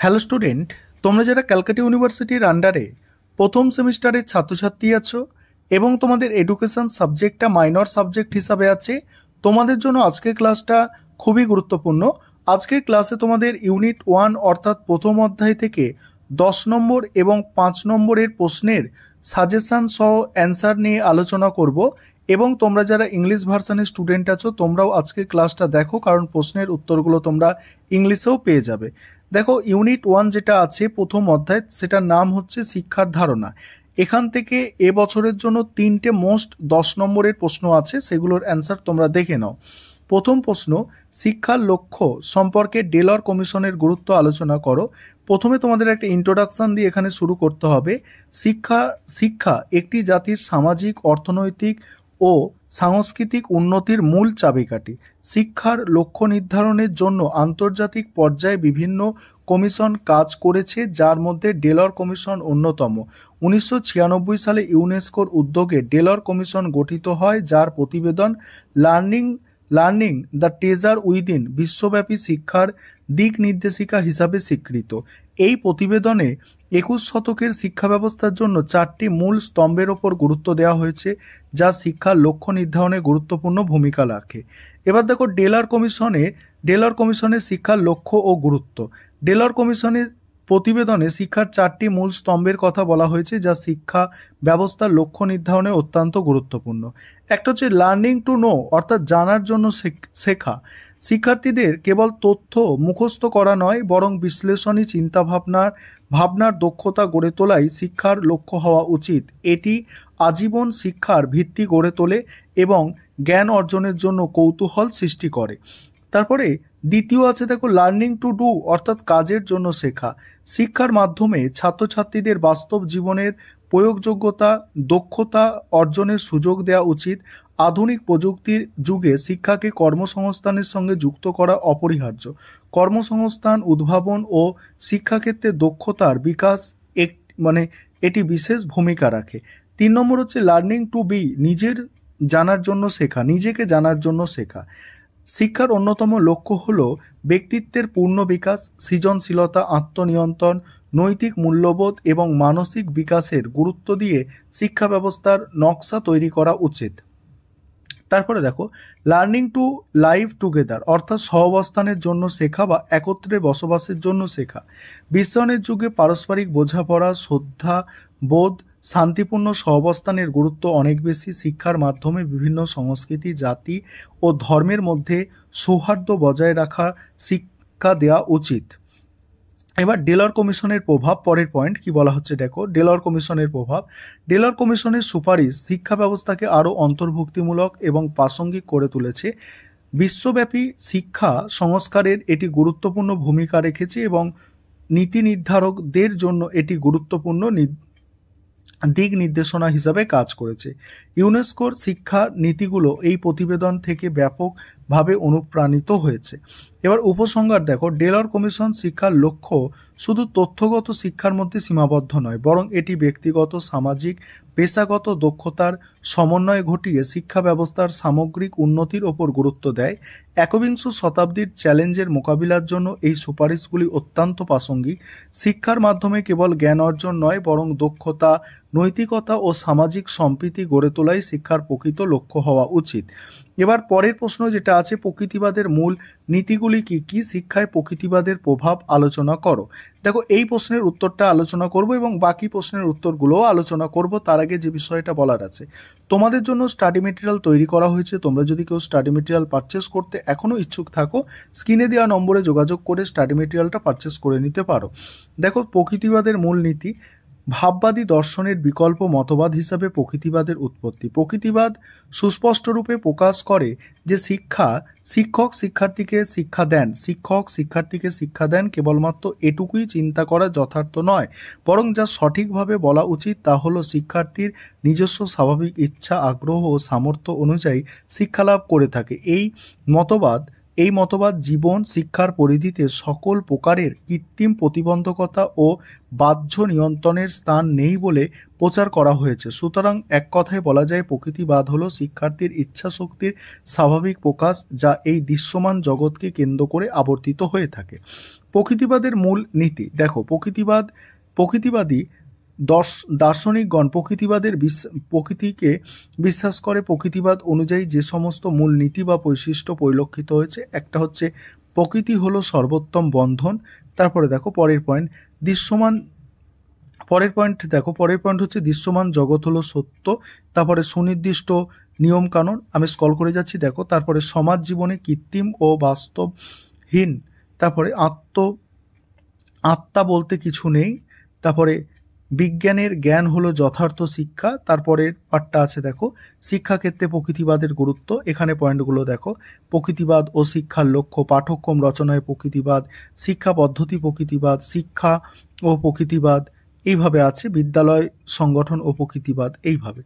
Hello student, তোমরা যারা ক্যালকাটা ইউনিভার্সিটির আন্ডারে প্রথম সেমিস্টারের ছাত্রছাত্রী আছো এবং তোমাদের এডুকেশন সাবজেক্টটা মাইনর সাবজেক্ট হিসাবে আছে, তোমাদের জন্য আজকের ক্লাসটা খুবই গুরুত্বপূর্ণ। আজকের ক্লাসে তোমাদের ইউনিট 1 অর্থাৎ প্রথম অধ্যায় থেকে 10 নম্বর এবং 5 নম্বরের প্রশ্নের সাজেশান সহ অ্যান্সার নিয়ে আলোচনা করব। এবং তোমরা যারা ইংলিশ ভার্সানের স্টুডেন্ট আছো তোমরাও আজকের ক্লাসটা দেখো, কারণ প্রশ্নের উত্তরগুলো তোমরা ইংলিশেও পেয়ে যাবে। দেখো, ইউনিট 1 যেটা আছে প্রথম অধ্যায়, সেটার নাম হচ্ছে শিক্ষার ধারণা। এখান থেকে এবছরের জন্য 3টে মোস্ট 10 নম্বরের প্রশ্ন আছে, সেগুলোর অ্যান্সার তোমরা দেখে নাও। প্রথম প্রশ্ন, শিক্ষার লক্ষ্য সম্পর্কে ডেলর কমিশনের গুরুত্ব আলোচনা করো। প্রথমে তোমাদের একটা ইন্ট্রোডাকশন দিয়ে এখানে শুরু করতে হবে। শিক্ষা একটি জাতির সামাজিক, অর্থনৈতিক ও সাংস্কৃতিক উন্নতির মূল চাবিকাঠি। শিক্ষার লক্ষ্য নির্ধারণের জন্য আন্তর্জাতিক পর্যায়ে বিভিন্ন কমিশন কাজ করেছে, যার মধ্যে ডেলর কমিশন অন্যতম। 1996 সালে ইউনেস্কোর উদ্যোগে ডেলর কমিশন গঠিত হয়, যার প্রতিবেদন লার্নিং দ্য ট্রেজার উইদিন বিশ্বব্যাপী শিক্ষার দিক নির্দেশিকা হিসাবে স্বীকৃত। এই প্রতিবেদনে 21 শতকের শিক্ষা ব্যবস্থার জন্য 4টি মূল স্তম্ভের ওপর গুরুত্ব দেওয়া হয়েছে, যা শিক্ষার লক্ষ্য নির্ধারণে গুরুত্বপূর্ণ ভূমিকা রাখে। এবার দেখো, ডেলর কমিশনের শিক্ষার লক্ষ্য ও গুরুত্ব। ডেলর কমিশনের প্রতিবেদনে শিক্ষার 4টি মূল স্তম্ভের কথা বলা হয়েছে, যা শিক্ষা ব্যবস্থার লক্ষ্য নির্ধারণে অত্যন্ত গুরুত্বপূর্ণ। একটা হচ্ছে লার্নিং টু নো, অর্থাৎ জানার জন্য শেখা। শিক্ষার্থীদের কেবল তথ্য মুখস্থ করা নয়, বরং বিশ্লেষণী ভাবনার দক্ষতা গড়ে তোলাই শিক্ষার লক্ষ্য হওয়া উচিত। এটি আজীবন শিক্ষার ভিত্তি গড়ে তোলে এবং জ্ঞান অর্জনের জন্য কৌতূহল সৃষ্টি করে। তারপরে দ্বিতীয় আছে, দেখো, লার্নিং টু ডু, অর্থাৎ কাজের জন্য শেখা। শিক্ষার মাধ্যমে ছাত্রছাত্রীদের বাস্তব জীবনের প্রয়োগযোগ্যতা, দক্ষতা অর্জনের সুযোগ দেওয়া উচিত। আধুনিক প্রযুক্তির যুগে শিক্ষাকে কর্মসংস্থানের সঙ্গে যুক্ত করা অপরিহার্য। কর্মসংস্থান, উদ্ভাবন ও শিক্ষাক্ষেত্রে দক্ষতার বিকাশ এটি বিশেষ ভূমিকা রাখে। 3 নম্বর হচ্ছে লার্নিং টু বি, নিজেকে জানার জন্য শেখা। শিক্ষার অন্যতম লক্ষ্য হল ব্যক্তিত্বের পূর্ণ বিকাশ, সৃজনশীলতা, আত্মনিয়ন্ত্রণ, নৈতিক মূল্যবোধ এবং মানসিক বিকাশের গুরুত্ব দিয়ে শিক্ষা ব্যবস্থার নকশা তৈরি করা উচিত। তারপরে দেখো, লার্নিং টু লাইভ টুগেদার, অর্থাৎ সহাবস্থানের জন্য শেখা বা একত্রে বসবাসের জন্য শেখা। বিশ্বায়নের যুগে পারস্পরিক বোঝাপড়া, শ্রদ্ধা বোধ, শান্তিপূর্ণ সহাবস্থানের গুরুত্ব অনেক বেশি। শিক্ষার মাধ্যমে বিভিন্ন সংস্কৃতি, জাতি ও ধর্মের মধ্যে সৌহার্দ্য বজায় রাখার শিক্ষা দেওয়া উচিত। এবার ডেলর কমিশনের প্রভাব, পরের পয়েন্ট কি বলা হচ্ছে দেখো, ডেলর কমিশনের প্রভাব। ডেলর কমিশনের সুপারিশ শিক্ষা ব্যবস্থাকে আরও অন্তর্ভুক্তিমূলক এবং প্রাসঙ্গিক করে তুলেছে। বিশ্বব্যাপী শিক্ষা সংস্কারের এটি গুরুত্বপূর্ণ ভূমিকা রেখেছে এবং নীতি নির্ধারকদের জন্য এটি গুরুত্বপূর্ণ দিক নির্দেশনা হিসাবে কাজ করেছে। ইউনেস্কোর শিক্ষা নীতিগুলো এই প্রতিবেদন থেকে ব্যাপকভাবে অনুপ্রাণিত হয়েছে। এবার উপসংহার দেখো, ডেলর কমিশন শিক্ষার লক্ষ্য শুধু তথ্যগত শিক্ষার মধ্যে সীমাবদ্ধ নয়, বরং এটি ব্যক্তিগত, সামাজিক, পেশাগত দক্ষতার সমন্বয় ঘটিয়ে শিক্ষা ব্যবস্থার সামগ্রিক উন্নতির ওপর গুরুত্ব দেয়। একবিংশ শতাব্দীর চ্যালেঞ্জের মোকাবিলার জন্য এই সুপারিশগুলি অত্যন্ত প্রাসঙ্গিক। শিক্ষার মাধ্যমে কেবল জ্ঞান অর্জন নয়, বরং দক্ষতা, নৈতিকতা ও সামাজিক সম্প্রীতি গড়ে তোলাই শিক্ষার প্রকৃত লক্ষ্য হওয়া উচিত। এবার পরের প্রশ্ন যেটা আছে, প্রকৃতিবাদের মূল নীতিগুলি কি কি? শিক্ষায় প্রকৃতিবাদের প্রভাব আলোচনা করো। দেখো, এই প্রশ্নের উত্তরটা আলোচনা করব এবং বাকি প্রশ্নের উত্তরগুলোও আলোচনা করব। তার আগে যে বিষয়টা বলার আছে, তোমাদের জন্য স্টাডি মেটেরিয়াল তৈরি করা হয়েছে। তোমরা যদি কেউ স্টাডি মেটেরিয়াল পারচেস করতে এখনও ইচ্ছুক থাকো, স্ক্রিনে দেওয়া নম্বরে যোগাযোগ করে স্টাডি মেটেরিয়ালটা পারচেস করে নিতে পারো। দেখো, প্রকৃতিবাদের মূল নীতি। ভাববাদী দর্শনের বিকল্প মতবাদ হিসাবে প্রকৃতিবাদের উৎপত্তি। প্রকৃতিবাদ সুস্পষ্টরূপে প্রকাশ করে যে শিক্ষক শিক্ষার্থীকে শিক্ষা দেন কেবলমাত্র এটুকুই চিন্তা করা যথার্থ নয়, বরং যা সঠিকভাবে বলা উচিত তা হলো শিক্ষার্থীর নিজস্ব স্বাভাবিক ইচ্ছা, আগ্রহ ও সামর্থ্য অনুযায়ী শিক্ষালাভ করে থাকে। এই মতবাদ এই মতবাদ জীবন শিক্ষার পরিধিতে সকল প্রকারের কৃত্রিম প্রতিবন্ধকতা ও বাহ্য নিয়ন্ত্রণের স্থান নেই বলে প্রচার করা হয়েছে। সুতরাং এক কথায় বলা যায় প্রকৃতিবাদ হলো শিক্ষার্থীর ইচ্ছা শক্তির স্বাভাবিক প্রকাশ, যা এই দৃশ্যমান জগৎকে কেন্দ্র করে আবর্তিত হয়ে থাকে। প্রকৃতিবাদের মূল নীতি দেখো, প্রকৃতিবাদী দার্শনিকগণ প্রকৃতিকে বিশ্বাস করে। প্রকৃতিবাদ অনুযায়ী যে সমস্ত মূল নীতি বা বৈশিষ্ট্য পরিলক্ষিত হয়েছে, একটা হচ্ছে প্রকৃতি হলো সর্বোত্তম বন্ধন। তারপরে দেখো পরের পয়েন্ট হচ্ছে দৃশ্যমান জগৎ হলো সত্য। তারপরে সুনির্দিষ্ট নিয়ম কানুন, আমি স্ক্রল করে যাচ্ছি দেখো। তারপরে সমাজ জীবনে কৃত্রিম ও বাস্তবহীন। তারপরে আত্মা বলতে কিছু নেই। তারপরে বিজ্ঞানের জ্ঞান হলো যথার্থ শিক্ষা। তারপরের পার্টটা আছে দেখো, শিক্ষাক্ষেত্রে প্রকৃতিবাদের গুরুত্ব। এখানে পয়েন্টগুলো দেখো, প্রকৃতিবাদ ও শিক্ষার লক্ষ্য, পাঠ্যক্রম রচনায় প্রকৃতিবাদ, শিক্ষা পদ্ধতি প্রকৃতিবাদ, শিক্ষা ও প্রকৃতিবাদ এইভাবে আছে, বিদ্যালয় সংগঠন ও প্রকৃতিবাদ এইভাবে।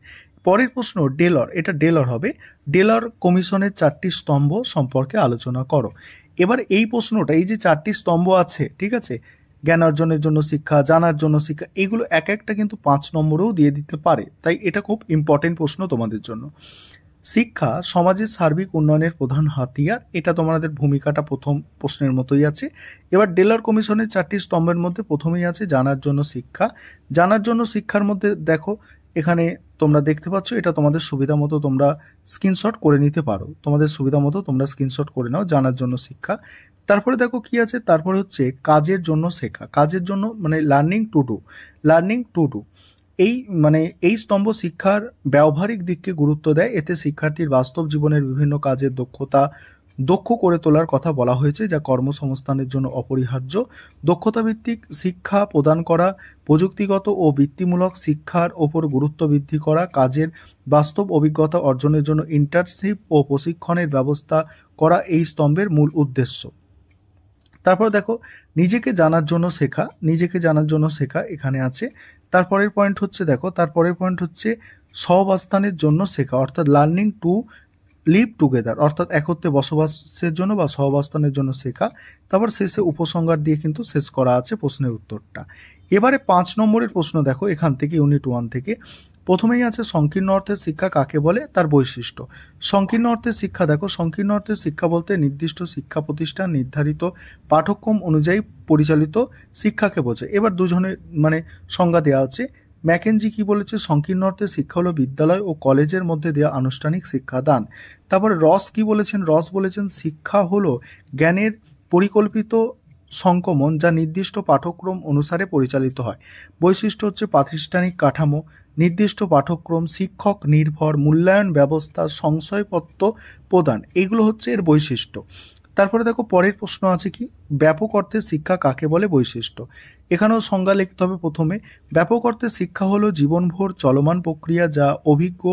পরের প্রশ্ন ডেলর, এটা ডেলর হবে। ডেলর কমিশনের 4টি স্তম্ভ সম্পর্কে আলোচনা করো। এবার এই প্রশ্নটা, এই যে 4টি স্তম্ভ আছে, ঠিক আছে, জ্ঞান অর্জনের জন্য শিক্ষা, জানার জন্য শিক্ষা, এগুলো এক একটা কিন্তু 5 নম্বরেও দিয়ে দিতে পারে, তাই এটা খুব ইম্পর্টেন্ট প্রশ্ন তোমাদের জন্য। শিক্ষা সমাজের সার্বিক উন্নয়নের প্রধান হাতিয়ার, এটা তোমাদের ভূমিকাটা প্রথম প্রশ্নের মতোই আছে। এবার ডেলর কমিশনের 4টি স্তম্ভের মধ্যে প্রথমেই আছে জানার জন্য শিক্ষা। জানার জন্য শিক্ষার মধ্যে দেখো, এখানে তোমরা দেখতে পাচ্ছ, এটা তোমাদের সুবিধা মতো তোমরা স্ক্রিনশট করে নিতে পারো, তোমাদের সুবিধা মতো তোমরা স্ক্রিনশট করে নাও, জানার জন্য শিক্ষা। তারপরে দেখো কি আছে, তারপরে হচ্ছে কাজের জন্য শেখা, কাজের জন্য মানে লার্নিং টু ডু। এই স্তম্ভ শিক্ষার ব্যবহারিক দিককে গুরুত্ব দেয়। এতে শিক্ষার্থীর বাস্তব জীবনের বিভিন্ন কাজের দক্ষ করে তোলার কথা বলা হয়েছে, যা কর্মসংস্থানের জন্য অপরিহার্য। দক্ষতাভিত্তিক শিক্ষা প্রদান করা, প্রযুক্তিগত ও বৃত্তিমূলক শিক্ষার ওপর গুরুত্ব বৃদ্ধি করা, কাজের বাস্তব অভিজ্ঞতা অর্জনের জন্য ইন্টার্নশিপ ও প্রশিক্ষণের ব্যবস্থা করা এই স্তম্ভের মূল উদ্দেশ্য। তারপর দেখো নিজেকে জানার জন্য শেখা এখানে আছে। তারপরের পয়েন্ট হচ্ছে সহাবস্থানের জন্য শেখা, অর্থাৎ লার্নিং টু লিভ টুগেদার, অর্থাৎ একত্রে বসবাসের জন্য বা সহাবস্থানের জন্য শেখা। তারপর শেষে উপসংহার দিয়ে কিন্তু শেষ করা আছে প্রশ্নের উত্তরটা। এবারে 5 নম্বরের প্রশ্ন দেখো, এখান থেকে ইউনিট 1 থেকে। প্রথমেই আছে সংকীর্ণ অর্থের শিক্ষা কাকে বলে, তার বৈশিষ্ট্য। সংকীর্ণ অর্থের শিক্ষা দেখো, সংকীর্ণ অর্থের শিক্ষা বলতে নির্দিষ্ট শিক্ষা প্রতিষ্ঠান নির্ধারিত পাঠ্যক্রম অনুযায়ী পরিচালিত শিক্ষাকে বোঝায়। এবার দুজনের সংজ্ঞা দেওয়া আছে। ম্যাকেনজি কি বলেছে, সংকীর্ণ অর্থের শিক্ষা হলো বিদ্যালয় ও কলেজের মধ্যে দেওয়া আনুষ্ঠানিক শিক্ষাদান। তারপরে রস কি বলেছেন, রস বলেছেন শিক্ষা হলো জ্ঞানের পরিকল্পিত সংক্রমণ, যা নির্দিষ্ট পাঠ্যক্রম অনুসারে পরিচালিত হয়। বৈশিষ্ট্য হচ্ছে প্রাতিষ্ঠানিক কাঠামো, নির্দিষ্ট পাঠ্যক্রম, শিক্ষক নির্ভর মূল্যায়ন ব্যবস্থা, সংশয়পত্র প্রদান, এগুলো হচ্ছে এর বৈশিষ্ট্য। তারপরে দেখো পরের প্রশ্ন আছে কি, ব্যাপক অর্থে শিক্ষা কাকে বলে, বৈশিষ্ট্য। এখানেও সংজ্ঞা লিখতে হবে প্রথমে। ব্যাপক অর্থে শিক্ষা হলো জীবনভর চলমান প্রক্রিয়া, যা অভিজ্ঞ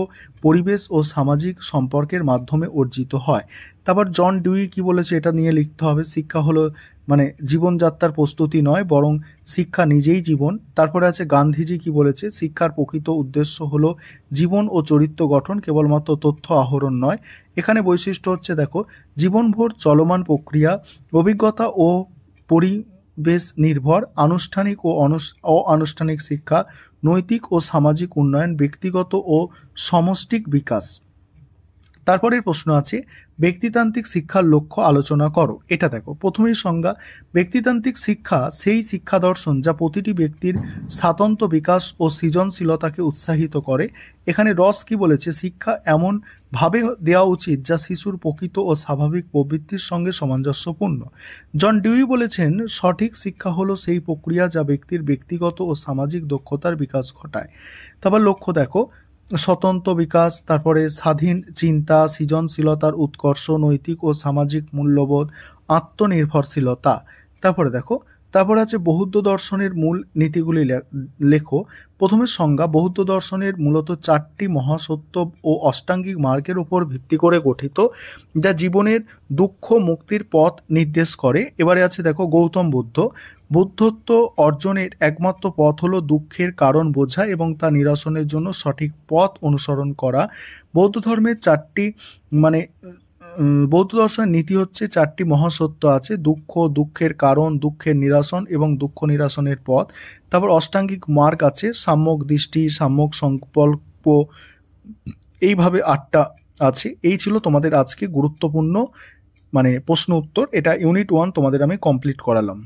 পরিবেশ ও সামাজিক সম্পর্কের মাধ্যমে অর্জিত হয়। তারপর জন ডিউই কি বলেছে, এটা নিয়ে লিখতে হবে। শিক্ষা হলো জীবনযাত্রার প্রস্তুতি নয়, বরং শিক্ষা নিজেই জীবন। তারপরে আছে গান্ধীজি কি বলেছে, শিক্ষার প্রকৃত উদ্দেশ্য হলো জীবন ও চরিত্র গঠন, কেবলমাত্র তথ্য আহরণ নয়। এখানে বৈশিষ্ট্য হচ্ছে দেখো, জীবনভর চলমান প্রক্রিয়া, অভিজ্ঞতা ও পরিবেশ নির্ভর, আনুষ্ঠানিক ও অনানুষ্ঠানিক শিক্ষা, নৈতিক ও সামাজিক উন্নয়ন, ব্যক্তিগত ও সমষ্টিক বিকাশ। তারপরের প্রশ্ন আছে ব্যক্তিতান্ত্রিক শিক্ষার লক্ষ্য আলোচনা করো। এটা দেখো, প্রথমেই সংজ্ঞা। ব্যক্তিতান্ত্রিক শিক্ষা সেই শিক্ষা দর্শন যা প্রতিটি ব্যক্তির স্বাতন্ত্র বিকাশ ও সৃজনশীলতাকে উৎসাহিত করে। এখানে রস কি বলেছে, শিক্ষা এমন ভাবে দেওয়া উচিত যা শিশুর প্রকৃত ও স্বাভাবিক প্রবৃত্তির সঙ্গে সামঞ্জস্যপূর্ণ। জন ডিউই বলেছেন সঠিক শিক্ষা হলো সেই প্রক্রিয়া যা ব্যক্তির ব্যক্তিগত ও সামাজিক দক্ষতার বিকাশ ঘটায়। তারপর লক্ষ্য দেখো, স্বতন্ত্র বিকাশ, তারপরে স্বাধীন চিন্তা, সৃজনশীলতার উৎকর্ষ, নৈতিক ও সামাজিক মূল্যবোধ, আত্মনির্ভরশীলতা। তারপরে আছে বৌদ্ধ দর্শনের মূল নীতিগুলি লেখো। প্রথমে সংজ্ঞা। বৌদ্ধ দর্শনের মূলত 4টি মহাসত্য ও অষ্টাঙ্গিক মার্গের উপর ভিত্তি করে গঠিত, যা জীবনের দুঃখ মুক্তির পথ নির্দেশ করে। এবারে আছে দেখো গৌতম বুদ্ধ। বুদ্ধত্ব অর্জনের একমাত্র পথ হলো দুঃখের কারণ বোঝা এবং তা নিরসনের জন্য সঠিক পথ অনুসরণ করা। বৌদ্ধ ধর্মের 4টি বৌদ্ধ দর্শনের নীতি হচ্ছে 4টি মহাসত্য আছে: দুঃখ, দুঃখের কারণ, দুঃখের নিরসন এবং দুঃখ নিরসনের পথ। তারপর অষ্টাঙ্গিক মার্গ আছে: সাম্যক দৃষ্টি, সাম্যক সংকল্প, এইভাবে 8টা আছে। এই ছিল তোমাদের আজকে গুরুত্বপূর্ণ প্রশ্ন উত্তর। এটা ইউনিট 1 তোমাদের আমি কমপ্লিট করালাম।